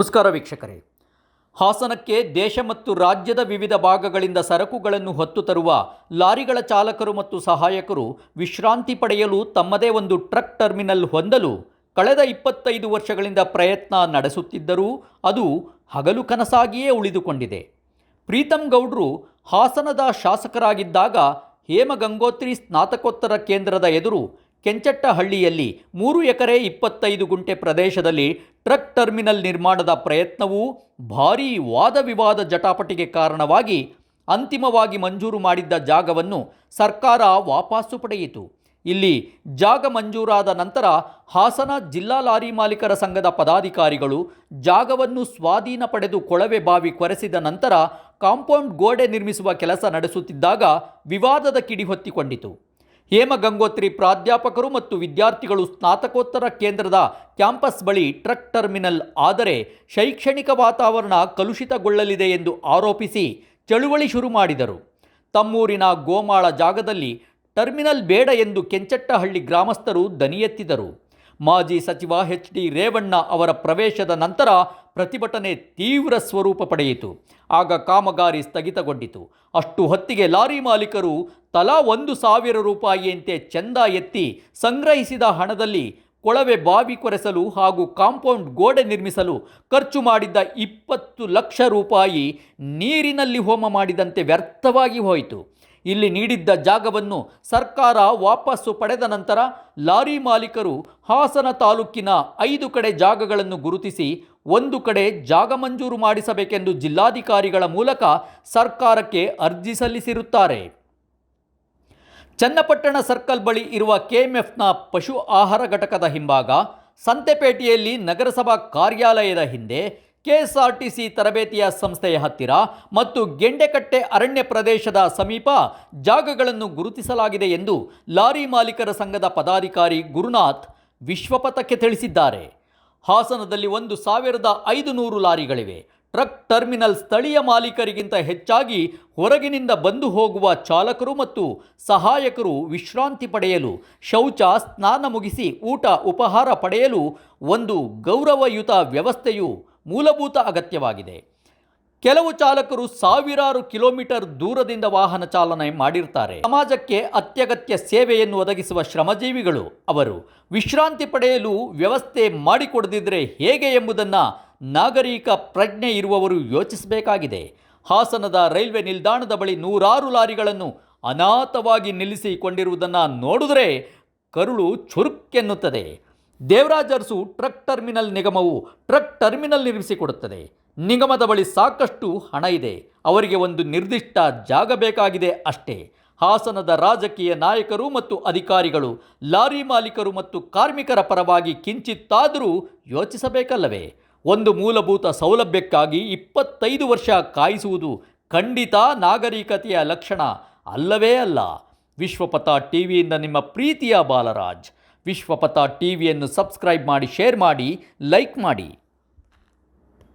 ನಮಸ್ಕಾರ ವೀಕ್ಷಕರೇ. ಹಾಸನಕ್ಕೆ ದೇಶ ಮತ್ತು ರಾಜ್ಯದ ವಿವಿಧ ಭಾಗಗಳಿಂದ ಸರಕುಗಳನ್ನು ಹೊತ್ತು ತರುವ ಲಾರಿಗಳ ಚಾಲಕರು ಮತ್ತು ಸಹಾಯಕರು ವಿಶ್ರಾಂತಿ ಪಡೆಯಲು ತಮ್ಮದೇ ಒಂದು ಟ್ರಕ್ ಟರ್ಮಿನಲ್ ಹೊಂದಲು ಕಳೆದ 25 ವರ್ಷಗಳಿಂದ ಪ್ರಯತ್ನ ನಡೆಸುತ್ತಿದ್ದರೂ ಅದು ಹಗಲು ಕನಸಾಗಿಯೇ ಉಳಿದುಕೊಂಡಿದೆ. ಪ್ರೀತಮ್ ಗೌಡ್ರು ಹಾಸನದ ಶಾಸಕರಾಗಿದ್ದಾಗ ಹೇಮಗಂಗೋತ್ರಿ ಸ್ನಾತಕೋತ್ತರ ಕೇಂದ್ರದ ಎದುರು ಕೆಂಚಟ್ಟಹಳ್ಳಿಯಲ್ಲಿ 3 ಎಕರೆ 25 ಗುಂಟೆ ಪ್ರದೇಶದಲ್ಲಿ ಟ್ರಕ್ ಟರ್ಮಿನಲ್ ನಿರ್ಮಾಣದ ಪ್ರಯತ್ನವು ಭಾರೀ ವಾದ ವಿವಾದ ಜಟಾಪಟಿಗೆ ಕಾರಣವಾಗಿ ಅಂತಿಮವಾಗಿ ಮಂಜೂರು ಮಾಡಿದ್ದ ಜಾಗವನ್ನು ಸರ್ಕಾರ ವಾಪಸ್ಸು ಪಡೆಯಿತು. ಇಲ್ಲಿ ಜಾಗ ಮಂಜೂರಾದ ನಂತರ ಹಾಸನ ಜಿಲ್ಲಾ ಲಾರಿ ಮಾಲೀಕರ ಸಂಘದ ಪದಾಧಿಕಾರಿಗಳು ಜಾಗವನ್ನು ಸ್ವಾಧೀನ ಪಡೆದು ಕೊಳವೆ ಬಾವಿ ಕೊರೆಸಿದ ನಂತರ ಕಾಂಪೌಂಡ್ ಗೋಡೆ ನಿರ್ಮಿಸುವ ಕೆಲಸ ನಡೆಸುತ್ತಿದ್ದಾಗ ವಿವಾದದ ಕಿಡಿ ಹೊತ್ತಿಕೊಂಡಿತು. ಹೇಮಗಂಗೋತ್ರಿ ಪ್ರಾಧ್ಯಾಪಕರು ಮತ್ತು ವಿದ್ಯಾರ್ಥಿಗಳು ಸ್ನಾತಕೋತ್ತರ ಕೇಂದ್ರದ ಕ್ಯಾಂಪಸ್ ಬಳಿ ಟ್ರಕ್ ಟರ್ಮಿನಲ್ ಆದರೆ ಶೈಕ್ಷಣಿಕ ವಾತಾವರಣ ಕಲುಷಿತಗೊಳ್ಳಲಿದೆ ಎಂದು ಆರೋಪಿಸಿ ಚಳುವಳಿ ಶುರು ಮಾಡಿದರು. ತಮ್ಮೂರಿನ ಗೋಮಾಳ ಜಾಗದಲ್ಲಿ ಟರ್ಮಿನಲ್ ಬೇಡ ಎಂದು ಕೆಂಚಟ್ಟಹಳ್ಳಿ ಗ್ರಾಮಸ್ಥರು ದನಿ ಎತ್ತಿದರು. ಮಾಜಿ ಸಚಿವ ಎಚ್.ಡಿ. ರೇವಣ್ಣ ಅವರ ಪ್ರವೇಶದ ನಂತರ ಪ್ರತಿಭಟನೆ ತೀವ್ರ ಸ್ವರೂಪ ಪಡೆಯಿತು. ಆಗ ಕಾಮಗಾರಿ ಸ್ಥಗಿತಗೊಂಡಿತು. ಅಷ್ಟು ಹೊತ್ತಿಗೆ ಲಾರಿ ಮಾಲೀಕರು ತಲಾ 1,000 ರೂಪಾಯಿಯಂತೆ ಚಂದ ಎತ್ತಿ ಸಂಗ್ರಹಿಸಿದ ಹಣದಲ್ಲಿ ಕೊಳವೆ ಬಾವಿ ಕೊರೆಸಲು ಹಾಗೂ ಕಾಂಪೌಂಡ್ ಗೋಡೆ ನಿರ್ಮಿಸಲು ಖರ್ಚು ಮಾಡಿದ್ದ 20 ಲಕ್ಷ ರೂಪಾಯಿ ನೀರಿನಲ್ಲಿ ಹೋಮ ಮಾಡಿದಂತೆ ವ್ಯರ್ಥವಾಗಿ ಹೋಯಿತು. ಇಲ್ಲಿ ನೀಡಿದ್ದ ಜಾಗವನ್ನು ಸರ್ಕಾರ ವಾಪಸ್ಸು ಪಡೆದ ನಂತರ ಲಾರಿ ಮಾಲೀಕರು ಹಾಸನ ತಾಲೂಕಿನ 5 ಕಡೆ ಜಾಗಗಳನ್ನು ಗುರುತಿಸಿ 1 ಕಡೆ ಜಾಗ ಮಂಜೂರು ಮಾಡಿಸಬೇಕೆಂದು ಜಿಲ್ಲಾಧಿಕಾರಿಗಳ ಮೂಲಕ ಸರ್ಕಾರಕ್ಕೆ ಅರ್ಜಿ ಸಲ್ಲಿಸಿರುತ್ತಾರೆ. ಚನ್ನಪಟ್ಟಣ ಸರ್ಕಲ್ ಬಳಿ ಇರುವ ಕೆಎಂಎಫ್ನ ಪಶು ಆಹಾರ ಘಟಕದ ಹಿಂಭಾಗ, ಸಂತೆಪೇಟೆಯಲ್ಲಿ ನಗರಸಭಾ ಕಾರ್ಯಾಲಯದ ಹಿಂದೆ, ಕೆಎಸ್ಆರ್ಟಿಸಿ ತರಬೇತಿಯ ಸಂಸ್ಥೆಯ ಹತ್ತಿರ ಮತ್ತು ಗೆಂಡೆಕಟ್ಟೆ ಅರಣ್ಯ ಪ್ರದೇಶದ ಸಮೀಪ ಜಾಗಗಳನ್ನು ಗುರುತಿಸಲಾಗಿದೆ ಎಂದು ಲಾರಿ ಮಾಲೀಕರ ಸಂಘದ ಪದಾಧಿಕಾರಿ ಗುರುನಾಥ್ ವಿಶ್ವಪಥಕ್ಕೆ ತಿಳಿಸಿದ್ದಾರೆ. ಹಾಸನದಲ್ಲಿ 1,500 ಲಾರಿಗಳಿವೆ. ಟ್ರಕ್ ಟರ್ಮಿನಲ್ ಸ್ಥಳೀಯ ಮಾಲೀಕರಿಗಿಂತ ಹೆಚ್ಚಾಗಿ ಹೊರಗಿನಿಂದ ಬಂದು ಹೋಗುವ ಚಾಲಕರು ಮತ್ತು ಸಹಾಯಕರು ವಿಶ್ರಾಂತಿ ಪಡೆಯಲು, ಶೌಚ, ಸ್ನಾನ ಮುಗಿಸಿ ಊಟ ಉಪಹಾರ ಪಡೆಯಲು ಒಂದು ಗೌರವಯುತ ವ್ಯವಸ್ಥೆಯು ಮೂಲಭೂತ ಅಗತ್ಯವಾಗಿದೆ. ಕೆಲವು ಚಾಲಕರು ಸಾವಿರಾರು ಕಿಲೋಮೀಟರ್ ದೂರದಿಂದ ವಾಹನ ಚಾಲನೆ ಮಾಡಿರ್ತಾರೆ. ಸಮಾಜಕ್ಕೆ ಅತ್ಯಗತ್ಯ ಸೇವೆಯನ್ನು ಒದಗಿಸುವ ಶ್ರಮಜೀವಿಗಳು. ಅವರು ವಿಶ್ರಾಂತಿ ಪಡೆಯಲು ವ್ಯವಸ್ಥೆ ಮಾಡಿಕೊಡದಿದ್ದರೆ ಹೇಗೆ ಎಂಬುದನ್ನು ನಾಗರಿಕ ಪ್ರಜ್ಞೆ ಇರುವವರು ಯೋಚಿಸಬೇಕಾಗಿದೆ. ಹಾಸನದ ರೈಲ್ವೆ ನಿಲ್ದಾಣದ ಬಳಿ 100 ಲಾರಿಗಳನ್ನು ಅನಾಥವಾಗಿ ನಿಲ್ಲಿಸಿಕೊಂಡಿರುವುದನ್ನು ನೋಡಿದರೆ ಕರುಳು ಚುರುಕೆನ್ನುತ್ತದೆ. ದೇವರಾಜ್ ಅರಸು ಟ್ರಕ್ ಟರ್ಮಿನಲ್ ನಿಗಮವು ಟ್ರಕ್ ಟರ್ಮಿನಲ್ ನಿರ್ಮಿಸಿಕೊಡುತ್ತದೆ. ನಿಗಮದ ಬಳಿ ಸಾಕಷ್ಟು ಹಣ ಇದೆ. ಅವರಿಗೆ ಒಂದು ನಿರ್ದಿಷ್ಟ ಜಾಗ ಬೇಕಾಗಿದೆ ಅಷ್ಟೇ. ಹಾಸನದ ರಾಜಕೀಯ ನಾಯಕರು ಮತ್ತು ಅಧಿಕಾರಿಗಳು ಲಾರಿ ಮಾಲೀಕರು ಮತ್ತು ಕಾರ್ಮಿಕರ ಪರವಾಗಿ ಕಿಂಚಿತ್ತಾದರೂ ಯೋಚಿಸಬೇಕಲ್ಲವೇ? ಒಂದು ಮೂಲಭೂತ ಸೌಲಭ್ಯಕ್ಕಾಗಿ 25 ವರ್ಷ ಕಾಯಿಸುವುದು ಖಂಡಿತ ನಾಗರಿಕತೆಯ ಲಕ್ಷಣ ಅಲ್ಲವೇ ಅಲ್ಲ. ವಿಶ್ವಪಥ ಟಿವಿಯಿಂದ ನಿಮ್ಮ ಪ್ರೀತಿಯ ಬಾಲರಾಜ್. ವಿಶ್ವಪಥ ಟಿವಿಯನ್ನು ಸಬ್ಸ್ಕ್ರೈಬ್ ಮಾಡಿ, ಶೇರ್ ಮಾಡಿ, ಲೈಕ್ ಮಾಡಿ.